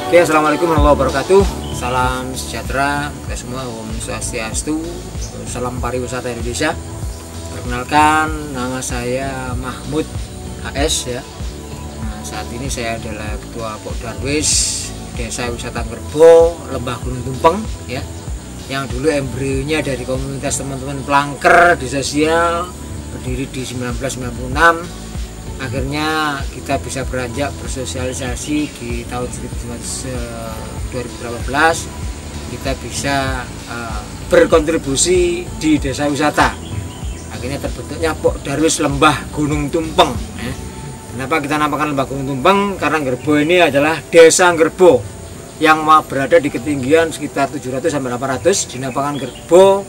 Oke, assalamualaikum warahmatullahi wabarakatuh. Salam sejahtera kita semua, Om Swastiastu, salam pariwisata Indonesia. Perkenalkan, nama saya Mahmud AS ya. Nah, saat ini saya adalah Ketua Pokdarwis Desa Wisata Gerbo, Lembah Gunung Tumpeng ya. Yang dulu embrionya dari komunitas teman-teman pelangker di sosial, berdiri di 1996. Akhirnya kita bisa beranjak bersosialisasi di tahun 2018. Kita bisa berkontribusi di desa wisata. Akhirnya terbentuknya Pokdarwis Lembah Gunung Tumpeng ya. Kenapa kita namakan Lembah Gunung Tumpeng? Karena Gerbo ini adalah desa Gerbo yang berada di ketinggian sekitar 700-800. Dinamakan Gerbo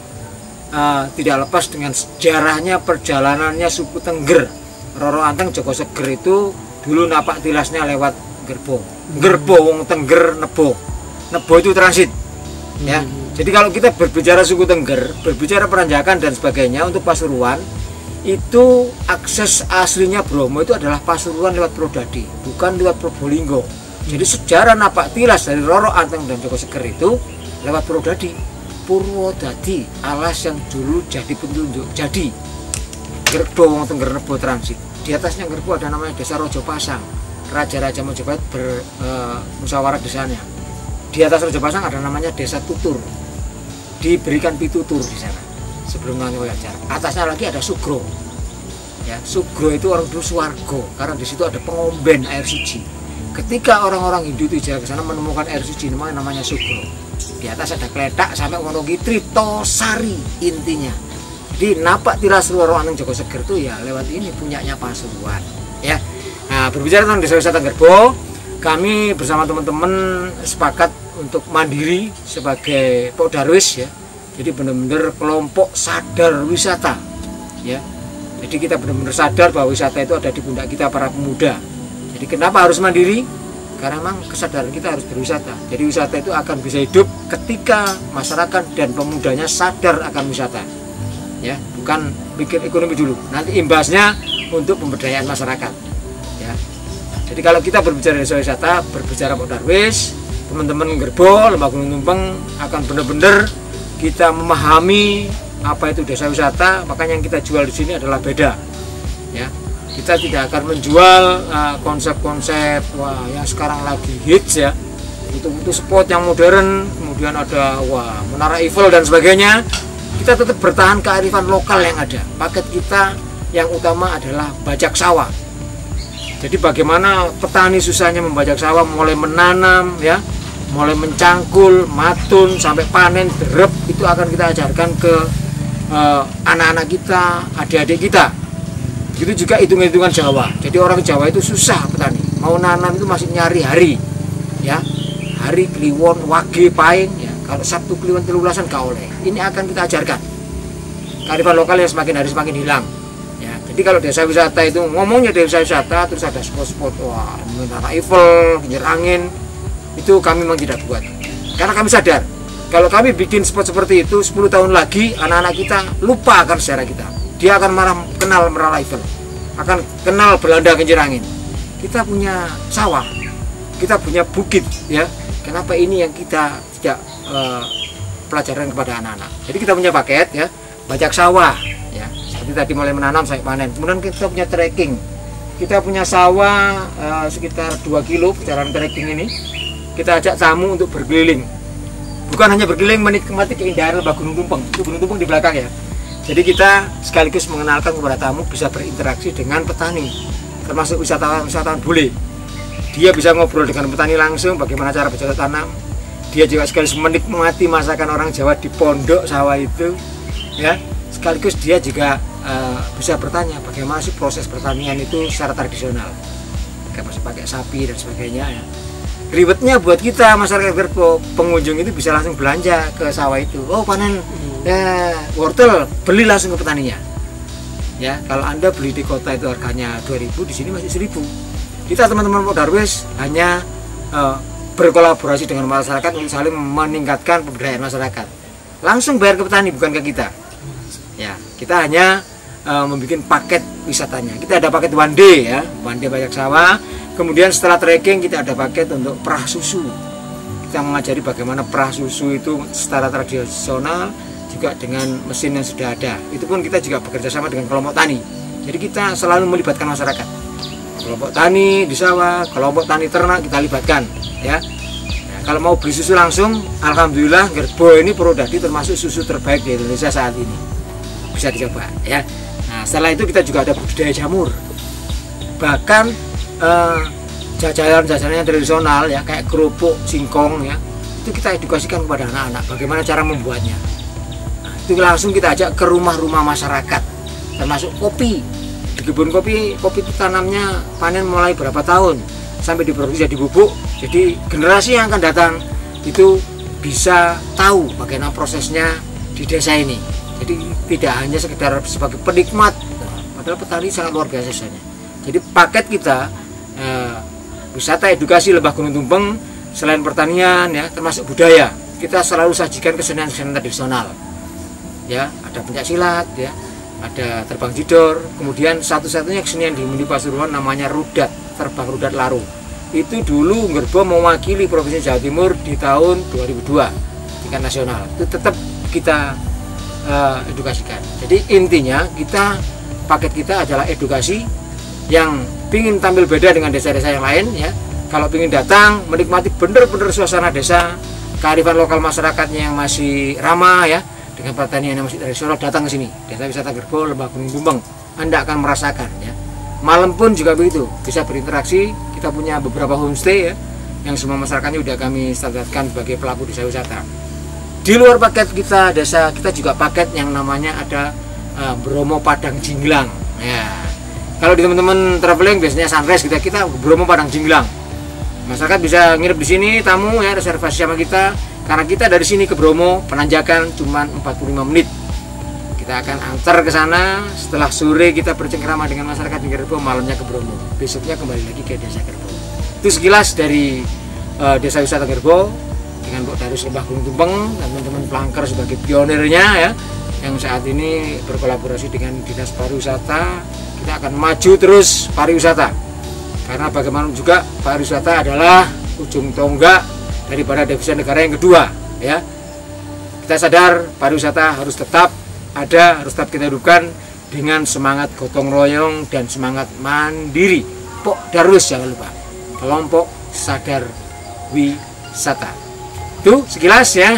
tidak lepas dengan sejarahnya perjalanannya suku Tengger. Roro Anteng Joko Seger itu dulu napak tilasnya lewat Gerbo. Gerbo wong Tengger Nebo. Nebo itu transit. Ya. Jadi kalau kita berbicara suku Tengger, berbicara peranjakan dan sebagainya untuk Pasuruan, itu akses aslinya Bromo itu adalah Pasuruan lewat Prodadi, bukan lewat Probolinggo. Jadi sejarah napak tilas dari Roro Anteng dan Joko Seger itu lewat Prodadi. Purwodadi, alas yang dulu jadi petunjuk. Jadi Gerbo wong Tengger Nebo transit. Di atasnya Gerbo ada namanya Desa Rojo Pasang. Raja-raja Majapahit bermusyawarah desanya. Di atas Rojo Pasang ada namanya Desa Tutur. Diberikan pitutur di sana sebelum nanti wajar. Atasnya lagi ada Sugro. Ya, Sugro itu orang dulu Suwargo karena di situ ada pengomben air suci. Ketika orang-orang Hindu itu jalan ke sana menemukan air suci namanya Sugro. Di atas ada Kletak sampai Wonogiri Tritosari intinya. Di napak tilas Roro Anteng Joko Seger itu ya lewat ini punyanya Pasuruan ya. Nah, berbicara tentang desa wisata Gerbo, kami bersama teman-teman sepakat untuk mandiri sebagai Pokdarwis ya. Jadi benar-benar kelompok sadar wisata ya. Jadi kita benar-benar sadar bahwa wisata itu ada di pundak kita para pemuda. Jadi kenapa harus mandiri? Karena memang kesadaran kita harus berwisata. Jadi wisata itu akan bisa hidup ketika masyarakat dan pemudanya sadar akan wisata. Ya, bukan bikin ekonomi dulu, nanti imbasnya untuk pemberdayaan masyarakat ya. Jadi kalau kita berbicara desa wisata, berbicara Pokdarwis, teman-teman Gerbo, Lembah Gunung Tumpeng akan benar-benar kita memahami apa itu desa wisata. Makanya yang kita jual di sini adalah beda ya. Kita tidak akan menjual konsep-konsep yang sekarang lagi hits ya, itu spot yang modern, kemudian ada Menara Eiffel dan sebagainya. Kita tetap bertahan kearifan lokal yang ada. Paket kita yang utama adalah bajak sawah. Jadi bagaimana petani susahnya membajak sawah, mulai menanam ya, mulai mencangkul, matun sampai panen, derep, itu akan kita ajarkan ke anak-anak kita, adik-adik kita. Begitu juga hitung-hitungan Jawa. Jadi orang Jawa itu susah petani. Mau nanam itu masih nyari hari. Ya. Hari, Kliwon, Wage, Paing ya. Kalau Sabtu Kliwon 13-an gak oleh. Ini akan kita ajarkan. Kearifan lokal yang semakin hari semakin hilang. Ya, jadi kalau desa wisata itu ngomongnya desa wisata terus ada spot-spot Menara Eiffel, kincir angin, itu kami memang tidak buat. Karena kami sadar kalau kami bikin spot seperti itu 10 tahun lagi anak-anak kita lupa akan sejarah kita. Dia akan kenal Menara Eiffel, akan kenal Belanda kincir angin. Kita punya sawah, kita punya bukit ya. Kenapa ini yang kita tidak pelajaran kepada anak-anak? Jadi kita punya paket ya, bajak sawah ya. Seperti tadi mulai menanam sampai panen. Kemudian kita punya trekking. Kita punya sawah sekitar 2 kilo perjalanan trekking ini. Kita ajak tamu untuk berkeliling. Bukan hanya berkeliling menikmati keindahan Lembah Gunung Tumpeng. Itu Gunung Tumpeng di belakang ya. Jadi kita sekaligus mengenalkan kepada tamu bisa berinteraksi dengan petani. Termasuk wisatawan bule. Dia bisa ngobrol dengan petani langsung bagaimana cara bercocok tanam. Dia juga sekaligus menikmati masakan orang Jawa di pondok sawah itu ya. Sekaligus dia juga bisa bertanya bagaimana sih proses pertanian itu secara tradisional. Masih pakai sapi dan sebagainya ya. Ribetnya buat kita masyarakat Gerbo, pengunjung itu bisa langsung belanja ke sawah itu. Oh, panen wortel, beli langsung ke petaninya. Ya, kalau Anda beli di kota itu harganya 2.000, di sini masih 1.000. Kita teman-teman Pokdarwis hanya berkolaborasi dengan masyarakat untuk saling meningkatkan pemberdayaan masyarakat. Langsung bayar ke petani, bukan ke kita. Ya, kita hanya membuat paket wisatanya. Kita ada paket 1 day ya, 1 day bajak sawah. Kemudian setelah trekking kita ada paket untuk perah susu. kita mengajari bagaimana perah susu itu secara tradisional, juga dengan mesin yang sudah ada. Itu pun kita juga bekerja sama dengan kelompok tani. Jadi kita selalu melibatkan masyarakat. Kelompok tani di sawah, kelompok tani ternak kita libatkan, ya. Nah, kalau mau beli susu langsung, alhamdulillah Gerbo ini Purwodadi termasuk susu terbaik di Indonesia saat ini. Bisa dicoba, ya. Nah, setelah itu kita juga ada budidaya jamur. Bahkan jajanan-jajanan yang tradisional, ya, kayak kerupuk, singkong, ya, itu kita edukasikan kepada anak-anak bagaimana cara membuatnya. Nah, itu langsung kita ajak ke rumah-rumah masyarakat, termasuk kopi. Di kebun kopi itu tanamnya panen mulai berapa tahun sampai diproduksi jadi bubuk. Jadi generasi yang akan datang itu bisa tahu bagaimana prosesnya di desa ini. Jadi tidak hanya sekedar sebagai penikmat, padahal petani sangat luar biasa sebenarnya. Jadi paket kita wisata edukasi Lembah Gunung Tumpeng, selain pertanian, ya, termasuk budaya, kita selalu sajikan kesenian-kesenian tradisional, ya, ada pencak silat, ya, ada terbang jidor, kemudian satu-satunya kesenian di Muni Pasuruan namanya rudat, terbang rudat larung. Itu dulu Gerbo mewakili Provinsi Jawa Timur di tahun 2002 tingkat nasional. Itu tetap kita edukasikan. Jadi intinya paket kita adalah edukasi yang ingin tampil beda dengan desa-desa yang lain, ya. Kalau ingin datang menikmati benar-benar suasana desa, kearifan lokal masyarakatnya yang masih ramah, ya, dengan pertanian yang masih tradisional, datang ke sini. Desa Wisata Gerbo, Lembah Gunung Tumpeng. Anda akan merasakan, ya. Malam pun juga begitu, bisa berinteraksi. Kita punya beberapa homestay, ya, yang semua masyarakatnya sudah kami standarkan sebagai pelaku desa wisata. Di luar paket kita desa, kita juga paket yang namanya ada Bromo Padang Jinglang. Ya. Kalau di teman-teman traveling biasanya sunrise, kita Bromo Padang Jinglang. Masyarakat bisa nginep di sini, tamu, ya, reservasi sama kita. Karena kita dari sini ke Bromo penanjakan cuma 45 menit. Kita akan antar ke sana. Setelah sore kita bercengkrama dengan masyarakat di Gerbo, malamnya ke Bromo. Besoknya kembali lagi ke Desa Gerbo. Itu sekilas dari Desa Wisata Gerbo dengan Mbok Darus Lembah Gunung Tumpeng dan teman-teman pelangker sebagai pionirnya, ya, yang saat ini berkolaborasi dengan Dinas Pariwisata. Kita akan maju terus pariwisata, karena bagaimanapun juga pariwisata adalah ujung tonggak daripada devisa negara yang kedua, ya. Kita sadar pariwisata harus tetap ada, harus tetap kita hidupkan dengan semangat gotong royong dan semangat mandiri. Pok Darus jangan lupa, kelompok sadar wisata. Itu sekilas, ya.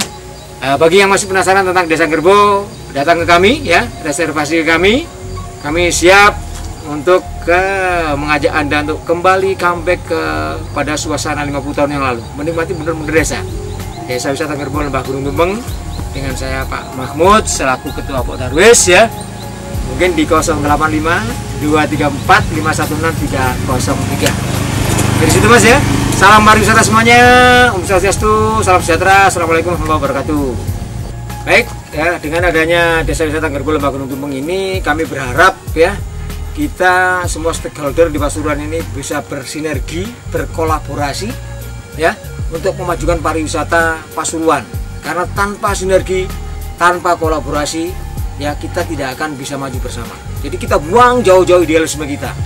Bagi yang masih penasaran tentang Desa Gerbo, datang ke kami, ya, reservasi ke kami. Kami siap untuk mengajak Anda untuk kembali comeback pada suasana 50 tahun yang lalu, menikmati benar-benar Desa Wisata Gerbo Lembah Gunung Tumpeng dengan saya Pak Mahmud selaku Ketua Pok Darwis, ya. Mungkin di 085 234 516 303. Dari situ, Mas, ya. Salam pariwisata semuanya. Om Swastiastu, salam sejahtera. Assalamualaikum warahmatullahi wabarakatuh. Baik, ya, dengan adanya Desa Wisata Gerbo Lembah Gunung Tumpeng ini, kami berharap, ya, kita semua stakeholder di Pasuruan ini bisa bersinergi, berkolaborasi, ya, untuk memajukan pariwisata Pasuruan. Karena tanpa sinergi, tanpa kolaborasi, ya, kita tidak akan bisa maju bersama. Jadi kita buang jauh-jauh idealisme kita.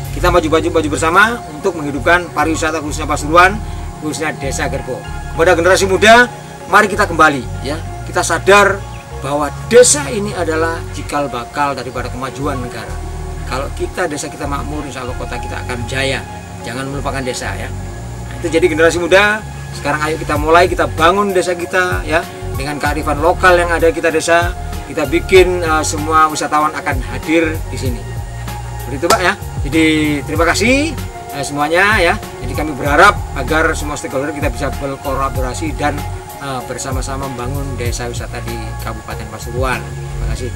Kita maju bersama untuk menghidupkan pariwisata khususnya Pasuruan, khususnya Desa Gerbo. Kepada generasi muda, mari kita kembali, ya. Kita sadar bahwa desa ini adalah cikal bakal daripada kemajuan negara. Kalau desa kita makmur, insya Allah kota kita akan jaya. Jangan melupakan desa, ya. Nah, itu jadi generasi muda. Sekarang ayo kita mulai, kita bangun desa kita, ya, dengan kearifan lokal yang ada kita desa. Kita bikin semua wisatawan akan hadir di sini. Begitu, Pak, ya. Jadi terima kasih semuanya, ya. Jadi kami berharap agar semua stakeholder kita bisa berkolaborasi dan bersama-sama membangun desa wisata di Kabupaten Pasuruan. Terima kasih.